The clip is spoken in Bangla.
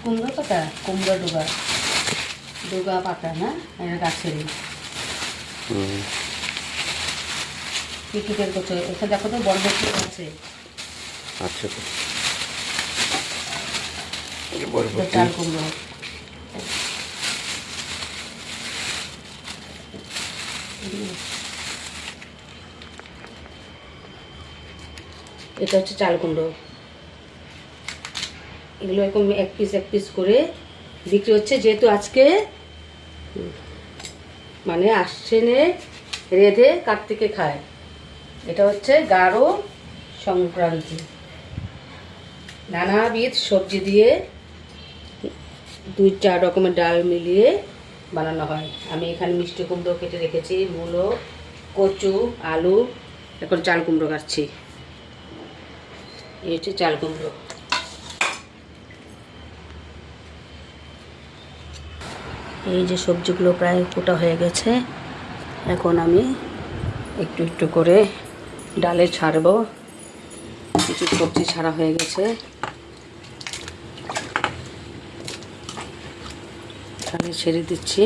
কুমড়ো পাতা, কুমড়ো ডোগা ডোগা পাতা না, এটা গাছেরই। কি কি বের করছো? এখানে দেখো তো বরবটি আছে। আচ্ছা, চাল কুমড়ো। এটা হচ্ছে চাল কুমড়ো। এগুলো এরকম এক পিস করে বিক্রি হচ্ছে, যেহেতু আজকে মানে আশ্বিনে রেঁধে কার্তিকে খায়। এটা হচ্ছে গাঢ় সংক্রান্তি। নানাবিধ সবজি দিয়ে 2-4 রকমের ডাল মিলিয়ে বানানো হয়। আমি এখানে মিষ্টি কুমড়ো কেটে রেখেছি, মূলো, কচু, আলু, এখন চাল কুমড়ো কাটছি। এই হচ্ছে চাল কুমড়ো। এই যে সবজিগুলো প্রায় কোটা হয়ে গেছে, এখন আমি একটু একটু করে ডালে ছাড়বো। কিছু সবজি ছাড়া হয়ে গেছে, ডালে ছেড়ে দিচ্ছি।